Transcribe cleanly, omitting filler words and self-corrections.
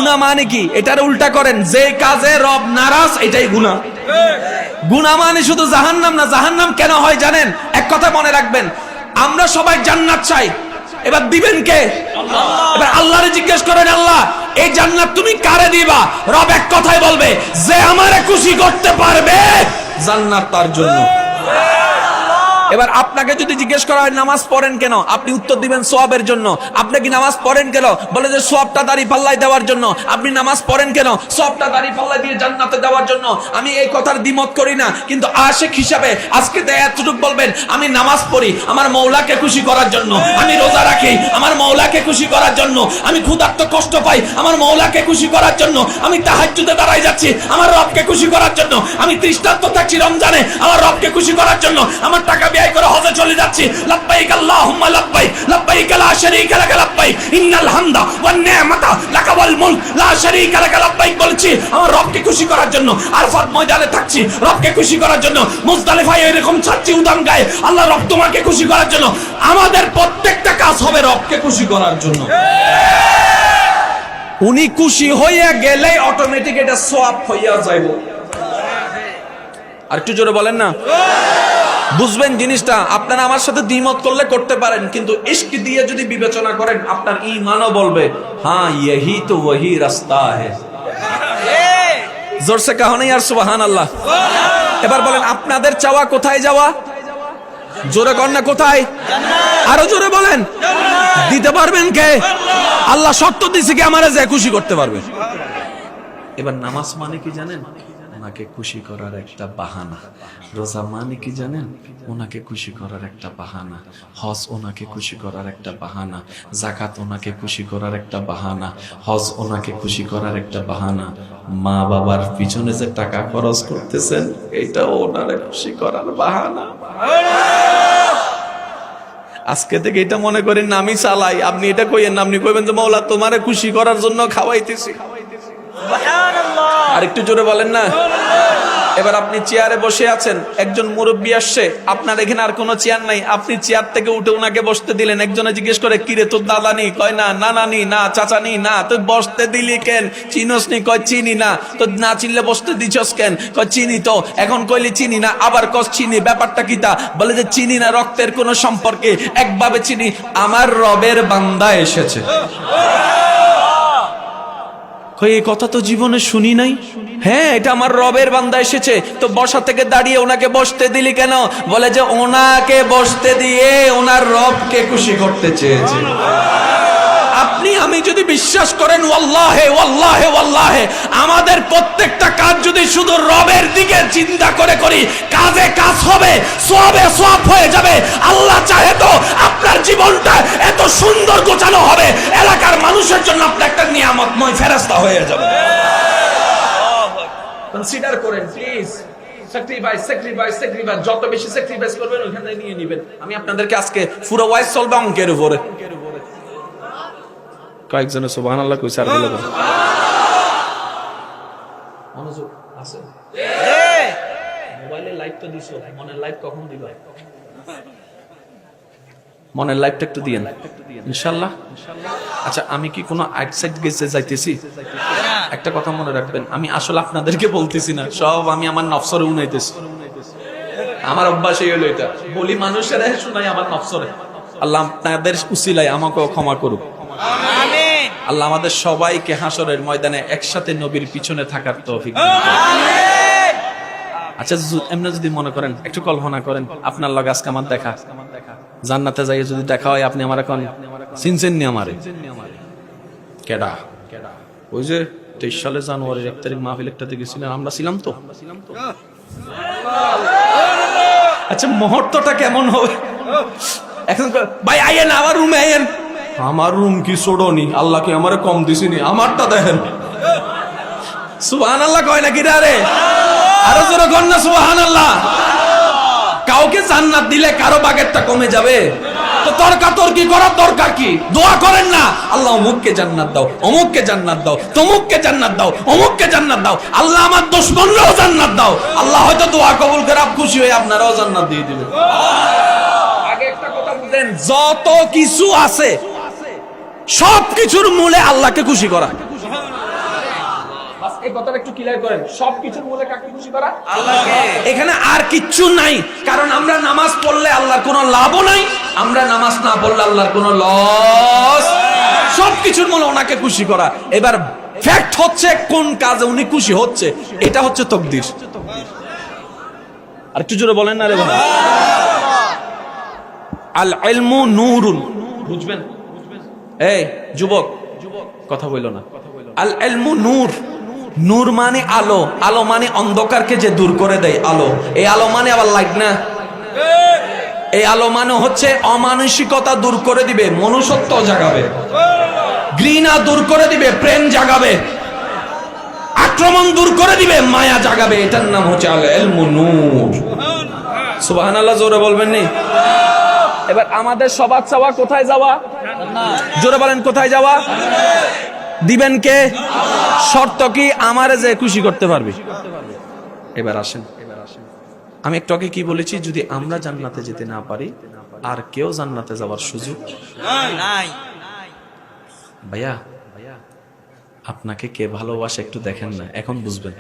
গুনাহ মানে কি? এটার উল্টা করেন, যে কাজে রব নারাজ এটাই গুনাহ। গুনাহ মানে শুধু জাহান্নাম না। জাহান্নাম কেন হয় জানেন? এক কথা মনে রাখবেন, আমরা সবাই জান্নাত চাই, এবার দিবেন কে? এবার আল্লাহরে জিজ্ঞেস করেন, আল্লাহ এই জান্নাত তুমি কারে দিবা? রব এক কথাই বলবে, যে আমারে খুশি করতে পারবে জান্নাত তার জন্য। এবার আপনাকে যদি জিজ্ঞেস করা হয় নামাজ পড়েন কেন, আপনি উত্তর দিবেন সওয়াবের জন্য। আপনি কি নামাজ পড়েন কেন? বলে যে সওয়াবটা দাঁড়িয়ে পাল্লায় দেওয়ার জন্য। আপনি নামাজ পড়েন কেন? সওয়াবটা দাঁড়িয়ে পাল্লায় দিয়ে জান্নাতে দেওয়ার জন্য। আমি এই কথার দ্বিমত করি না, কিন্তু আশিক হিসাবে আজকে এতটুকু বলবেন, আমি নামাজ পড়ি আমার মওলাকে খুশি করার জন্য, আমি রোজা রাখি আমার মওলাকে খুশি করার জন্য, আমি ক্ষুধার্ত কষ্ট পাই আমার মওলাকে খুশি করার জন্য, আমি তাহাজ্জুদে দাঁড়াই যাচ্ছি আমার রবকে খুশি করার জন্য, আমি তৃষ্ণার্ত থাকছি রমজানে আমার রবকে খুশি করার জন্য, আমার টাকা ব্যয় করে হজে চলে যাচ্ছি, লাব্বাইক আল্লাহুম্মা লাব্বাইক, লাব্বাইক লা শারীকা লাক লাব্বাইক, ইন্নাল হামদা ওয়ান নি'মাতা লাকা ওয়াল মুলক লা শারীকা লাক লাব্বাইক বলছি আমার রবকে খুশি করার জন্য। আরফাত ময়দানে থাকছি রবকে খুশি করার জন্য, মুজদালিফায় এরকম ছাড়ছি উদাম গায়ে, আল্লাহ রব তোমাকে খুশি করার জন্য। আমাদের প্রত্যেকটা কাজ হবে রবকে খুশি করার জন্য। উনি খুশি হইয়া গেলে অটোমেটিক এটা সওয়াব হইয়া যাইব। আর একটু জোরে বলেন না, বুঝবেন জিনিসটা। আপনারা আমার সাথে দ্বিমত করলে করতে পারেন, কিন্তু ইশক দিয়ে যদি বিবেচনা করেন আপনার ঈমানও বলবে হ্যাঁ यही तो वही রাস্তা है। জোরসে কাহো না ইয়ার সুবহানাল্লাহ। এবার বলেন আপনাদের চাওয়া কোথায় যাওয়া? জোরে কর না, কোথায়? আরো জোরে বলেন। দিতে পারবেন কে? আল্লাহ শর্ত দিয়েছে কি আমারে যে খুশি করতে পারবে। এবার নামাজ মানে কি জানেন? ওনাকে খুশি করার একটা বাহানা। রোজা মানে কি জানেন? ওনাকে খুশি করার একটা বাহানা। হজ ওনাকে খুশি করার একটা বাহানা। যাকাত ওনাকে খুশি করার একটা বাহানা। হজ ওনাকে খুশি করার একটা বাহানা। মা বাবার পিছনে যে টাকা খরচ করতেছেন এটাও ওনারে খুশি করার বাহানা। আজকে থেকে এটা মনে করেন না আমি চালাই, আপনি এটা কইেন না, আপনি কইবেন যে মাওলা তোমারে খুশি করার জন্য খাওয়াইতেছি। আর একটু জোরে বলেন না। এবার আপনি চেয়ারে বসে আছেন, একজন মুরব্বী আসছে, আপনার এখানে আর কোনো চেয়ার নাই, আপনি চেয়ার থেকে উঠে ওনাকে বসতে দিলেন। একজনে জিজ্ঞেস করে কিরে তোর দাদা নি? কয় না। নানা নি? না। চাচা নি? না। তুই বসতে দিলি কেন? চিনস নি? কয় চিনি না। তো না চিনলে বসতে দিছস কেন? কয় চিনি তো। এখন কইলি চিনি না, আবার কস চিনি, ব্যাপারটা কি তা? বলে যে চিনি না রক্তের কোনো সম্পর্কে, একভাবে চিনি, আমার রবের বান্দা এসেছে। এই কথা তো জীবনে শুনি নাই। হ্যাঁ, এটা আমার রবের বান্দা এসেছে। তো বসা থেকে দাঁড়িয়ে ওনাকে বসতে দিলি কেন? বলে যে ওনাকে বসতে দিয়ে ওনার রবকে খুশি করতে চেয়েছে। আপনি আমি যদি বিশ্বাস করেন ওয়াল্লাহে ওয়াল্লাহে ওয়াল্লাহে, আমাদের প্রত্যেকটা কাজ যদি শুধু রবের দিকে চিন্তা করে করি, কাজে কাজ হবে, সওয়াবে সওয়াব হয়ে যাবে। আল্লাহ চাহে তো আপনার জীবনটা এত সুন্দর গোছানো হবে, এলাকার মানুষের জন্য আপনি একটা নিয়ামতময় ফেরেশতা হয়ে যাবে। কনসিডার করেন প্লিজ। স্যাক্রিফাইস যত বেশি স্যাক্রিফাইস করবেন ওখানে নিয়ে নেবেন। আমি আপনাদেরকে আজকে পুরো ওয়াইজ চলবে অঙ্কের উপরে। কয়েকজনে সুবহানাল্লাহ কইছে আর বলে মনোযোগ আছে। মোবাইলে লাইভ তো দিছো, মনের লাইভ কখন দিবা? মনের লাইভটা একটু দিয়েন ইনশাআল্লাহ। আচ্ছা, আমি কি কোনো আউটসাইড গেছে যাইতেছি? একটা কথা মনে রাখবেন, আমি আসলে আপনাদেরকে বলতেছি না, সব আমি আমার নফসরে উনাইতেছি। আমার অভ্যাসই হলো এটা, বলি মানুষের শুনাই আমার নফসরে। আল্লাহ আপনাদের উসিলায় আমাকেও ক্ষমা করুক। আল্লাহ আমাদের সবাইকে হাসরের ময়দানে একসাথে নবীর পিছনে থাকার তৌফিক দান করুন। আচ্ছা, এমনি যদি মনে করেন, একটু কল্পনা করেন আপনার লগে আজকে আমার দেখা, জান্নাতে যাই যদি দেখা হয়, আপনি আমার এখন চিনছেন নি? আমারে কেডা? ওই যে 23 সালে জানুয়ারির 1 তারিখ মাহফিল একটাতে গেছিলেন, আমরা ছিলাম তো। আচ্ছা, মুহূর্তটা কেমন হবে এখন? ভাই আইয়েন আমার রুমে, আইয়েন। আমার রুম কি ছোড়নি? আল্লাহ কি আমারে কম দিছিনি? আমারটা দেখেন। সুবহানাল্লাহ কয় নাকি রে? আরো জোরে কর না সুবহানাল্লাহ। কাউকে জান্নাত দিলে কারো বাগেরটা কমে যাবে? তো তর্কাতর্কি করার দরকার কি? দোয়া করেন না, আল্লাহ অমুককে জান্নাত দাও, অমুককে জান্নাত দাও, তমুককে জান্নাত দাও, অমুককে জান্নাত দাও, আল্লাহ আমার দুশমনরাও জান্নাত দাও। আল্লাহ হয়তো দোয়া কবুল করে খুশি হয়ে আপনারাও জান্নাত দিয়ে দিবেন। আগে একটা কথা বুঝেন, যত কিছু আছে সবকিছুর মূলে আল্লাহকে খুশি করা। এই কথাটা একটু ক্লিয়ার করেন, সবকিছুর মূলে কাকে খুশি করা? আল্লাহকে। এখানে আর কিচ্ছু নাই, কারণ আমরা নামাজ পড়লে আল্লাহর কোনো লাভও নাই, আমরা নামাজ না পড়লে আল্লাহর কোনো লস। সবকিছুর মূলে ওনাকে খুশি করা। এবার ফ্যাক্ট হচ্ছে কোন কাজে উনি খুশি হচ্ছে, এটা হচ্ছে তাকদীর। আর একটু জোরে বলেন না রে বাবা। আল ইলমু নূরুন, বুঝবেন? এই যুবক, কথা বইলো না। আল ইলমু নূর, নূর মানে আলো, আলো মানে অন্ধকারকে যে দূর করে দেয় আলো। এই আলো মানে আবার লাইট না, এই আলো মানে হচ্ছে অমানসিকতা দূর করে দিবে, মনুষ্যত্ব জাগাবে, ঘৃণা দূর করে দিবে, প্রেম জাগাবে, আক্রমণ দূর করে দিবে, মায়া জাগাবে। এটার নাম হচ্ছে আল ইলমু নূর। সুবহানাল্লাহ, জোরে বলবেন নি? এবার আমাদের সবার চাওয়া কোথায় যাওয়া? জোরে বলেন, কোথায় যাওয়া? দিবেন কে? শর্ত কি? আমারে যে খুশি করতে পারবি। এবার আসেন, আমি একটু আগে কি বলেছি, যদি আমরা জান্নাতে যেতে না পারি আর কেউ জান্নাতে যাওয়ার সুযোগ নাই। ভাইয়া, আপনাকে কে ভালোবাসে একটু দেখেন না, এখন বুঝবেন।